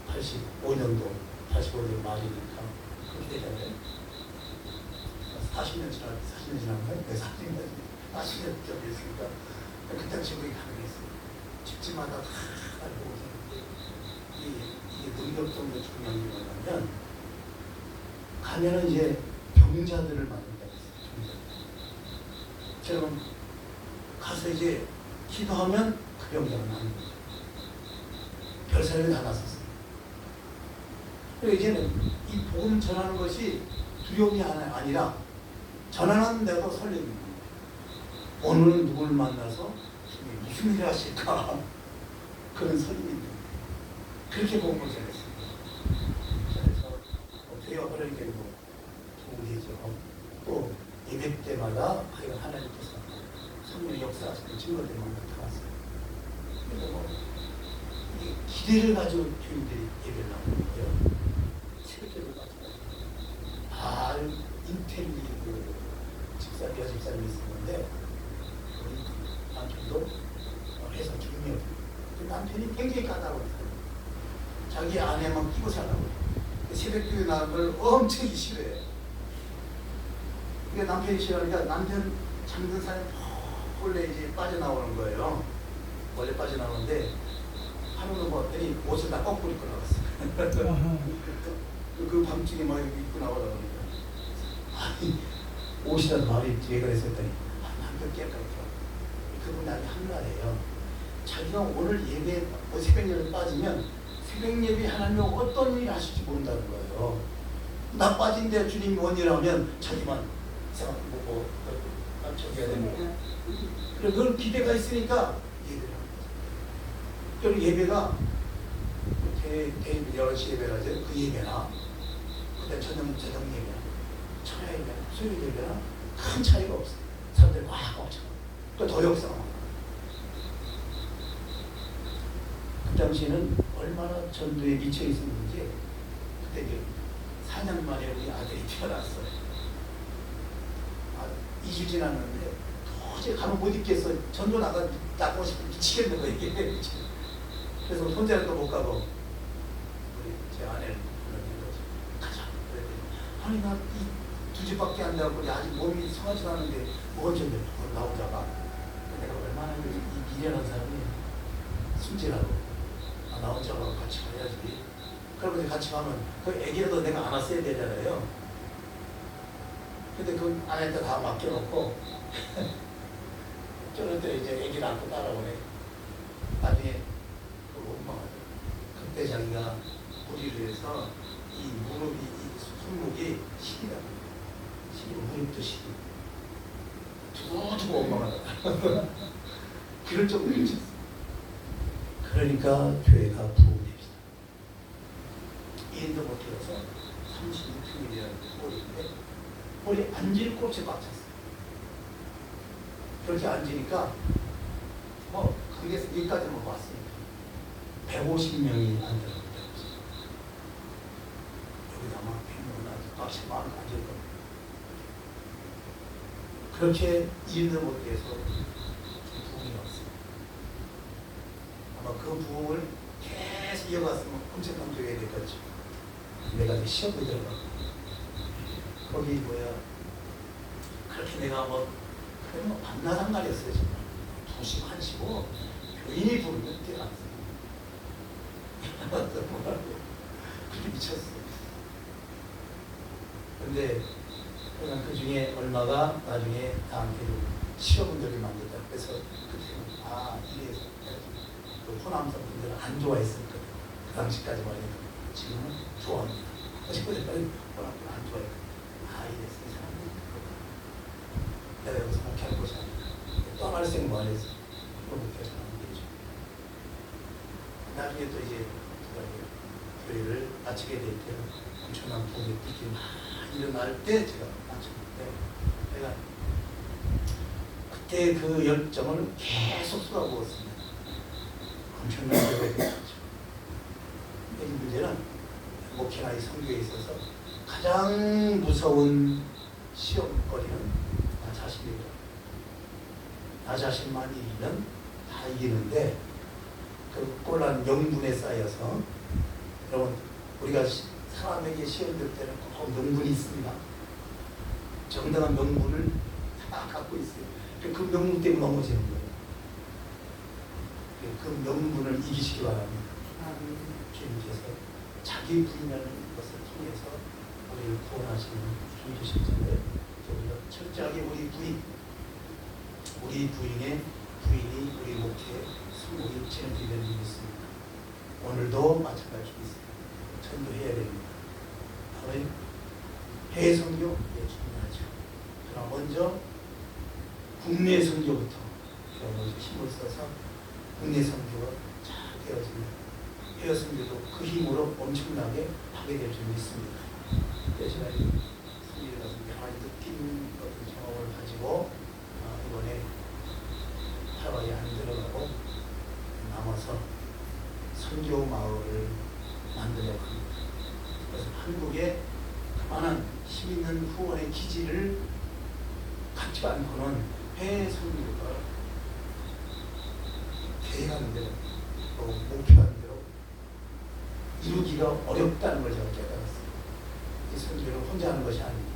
85년도 85년 말이니까 그렇게 되잖아요. 40년 지난가요? 네, 40년 됐으니까 그 당시 그게 가능했어요. 집집마다 다 알고 오셨는데 이게 능력적으로 중요한 게 뭐냐면 가면은 이제 병자들을 만든다 했어요. 저는 가서 이제 기도하면 그 병자가 나는 거죠. 별 사람이 다 났었어요. 그래서 이제는 이 복음 전하는 것이 두려움이 아니라 전하는 데도 설레는 거예요. 오늘은 누구를 만나서 무슨 일을 하실까 그런 설렘이 있는 거예요. 그렇게 복음을 전했습니다. 그래서 어떻게 그렇게 도움이 되죠. 또 예배 때마다 과연 하나님께서 성령의 역사하시는 증거들만 나타났어요. 그래서 기대를 가지고 교인들이 예배를 나오는 거예요. 새벽기도를 가지고 인텔리 여집사님이 있었는데 우리 남편도 회사 중력 그 남편이 굉장히 까다로웠어요. 자기 아내만 끼고 살라고 새벽기도 나오는 걸 엄청 싫어해요. 그러니까 남편이 싫어하니까 남편 잠든 사람이 원래 이제 빠져나오는 거예요. 원래 빠져나오는데 하루는 봤더니 옷을 다 거꾸로 입고 나왔어요. 그 밤중에 막 입고 나오라고 하니까 옷이라도 말이 뒤에 그랬었더니 남편 깨끗하더라고요. 그분이 아주 한가해요. 자기가 오늘 예배 새벽 예배 빠지면 새벽 예배 하나님 어떤 일을 하실지 모른다는 거예요. 나 빠진데 주님이 뭔 일을 하면 자기만 생각하고 저기 해야 되는 거예요. 그래서 그런 기대가 있으니까 예배를 합니다. 여기 예배가 대입 10시 예배라 하죠. 그 예배나 그다음 저녁 예배나 철야 예배나 수요일 예배나 큰 차이가 없어요. 사람들이 막 엄청 또 더 역사가 많아요. 당시에는 얼마나 전도에 미쳐 있었는지 그때 이제 4년 만에 우리 아들이 태어났어요. 2주 지났는데 도저히 가면 못 있겠어. 전도 나가고 싶으면 미치겠는 거예요. 이게. 그래서 혼자도 못 가고 우리 제 아내를 불러내서 가자. 그랬더니 아니 나 이 두 집밖에 안 나고 아직 몸이 성하지 않은데 뭐 언제인데 나 혼자 가. 내가 얼마나 이 미련한 사람이 순진하고 나 혼자 가고 같이 가야지. 그러고 같이 가면 그 애기라도 내가 안았어야 되잖아요. 근데 그 안에다 다 맡겨놓고 저럴 때 이제 애기를 안고 따라오네. 나중에 그 엄마가 그때 자기가 우리를 위해서 이 무릎이 이 손목이 시리다. 시리 무릎도 시리. 두고 엄마가 그럴 정도로 미쳤어. 그러니까 교회가 부흥됩니다. 인도 못해서 36평이라는 꼴인데 꼴이 앉을 곳에 꽉 찼어요. 그렇게 앉으니까 뭐 거기에서 여기까지만 왔으니까 150명이 앉아있다고 했어요. 여기다 아마 100명은 꽉 차면 앉을 겁니다. 그렇게 인도 못해서 부흥이 왔어요. 아마 그 부흥을 계속 이어갔으면 엄청난 교회가 됐겠죠. 내가 이제 시험에 들어가고 거기 그렇게 내가 밤낮 한날이었어요. 정말 2시 1시고 교인이 부르면 뛰어났어요. 그렇게 미쳤어요. 근데 그냥 그 중에 얼마가 나중에 나한테도 시어분들이 만들다. 그래서 그때는 이래서 그 호남선 분들은 안 좋아했었거든요. 그 당시까지 말해도 지금은 좋아합니다. 어제까지 호남분 안 좋아했거든요. 이래서 이 사람이 내가 여기서 목회할 곳이 아니다. 떠날 생각 안 해서 목회해서 안 되죠. 나중에 또 이제 교회를 마치게 될 때는 엄청난 부흥의 빛이 일어날 때 제가 마쳤는데 제가 그때 그 열정을 계속 쏟아부었습니다. 엄청난 교회가 됐죠. 이 문제는 목회나 이 선교에 있어서 가장 무서운 시험거리는 나 자신이다. 나 자신만 이기면 다 이기는데 그 꼴난 명분에 쌓여서 여러분 우리가 사람에게 시험 들 때는 꼭 명분이 있습니다. 정당한 명분을 다 갖고 있어요. 그 명분 때문에 넘어지는 거예요. 그 명분을 이기시기 바랍니다. 주님께서 자기 부인하는 것을 통해서 우리를 구원하시는 주님이실 텐데 우리가 철저하게 우리 부인의 부인이 우리 목회에 성공이 진행되는 일이 있습니다. 오늘도 마찬가지로 있습니다. 전도해야 됩니다. 다음에 해외 선교 중요하죠. 그러나 먼저 국내 선교부터 먼저 힘을 써서 국내 선교가 잘 되어집니다. 해외 선교도 그 힘으로 엄청나게 하게 될 줄 믿습니다. 제가 선교에 가서 여러 가지 느낀 어떤 경험을 가지고 이번에 하와이에 안 들어가고 남아서 선교 마을을 만들려고 합니다. 그래서 한국에 그만한 힘 있는 후원의 기지를 갖지 않고는 해외 선교가 계획하는 대로 또 목표하는 대로 이루기가 어렵다는 걸 제가 깨달았어요. 이 선교를 혼자 하는 것이 아닙니다.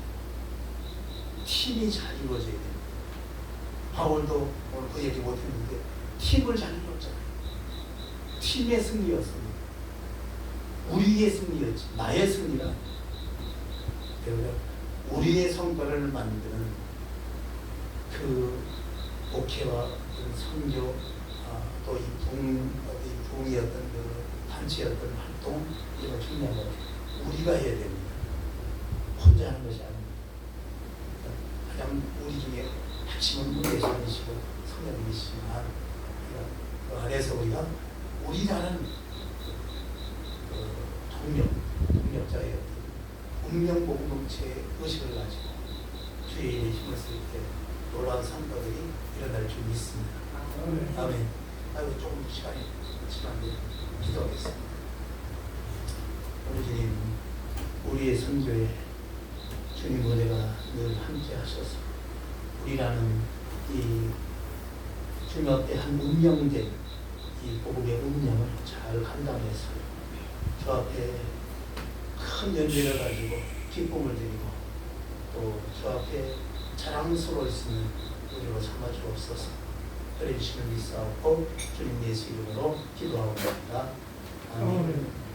팀이 잘 이루어져야 됩니다. 바울도 오늘 그 얘기 못했는데 팀을 잘 이루었잖아요. 팀의 승리였습니다. 우리의 승리였지 나의 승리가 아니라 우리의 성과를 만드는 그 목회와 선교 또 이 부흥이었던 그 단체였던 활동 이런 중요한 것 우리가 해야 됩니다. 혼자 하는 것이 아닙니다. 가장 우리 중에 핵심은 문대신이시고 성령이시지만 그 안에서 우리가 우리라는 동력자의 운명 공동체의 의식을 가지고 주의 일에 힘을 쓸 때 놀라운 성과들이 일어날 줄 믿습니다. 아멘. 아이고 조금 시간이 지났는데 기도하겠습니다. 우리 주님, 우리의 선교에 주님 은혜가 늘 함께 하셔서 우리라는 이 주님 앞에 한 운명된 이 복음의 운명을 잘 감당해서 주 앞에 큰 연대를 가지고 기쁨을 드리고 또 주 앞에 자랑스러울 수 있는 우리로 삼아 주옵소서. 그러시는 믿사옵고 주님 예수 이름으로 기도하옵나이다. 아멘.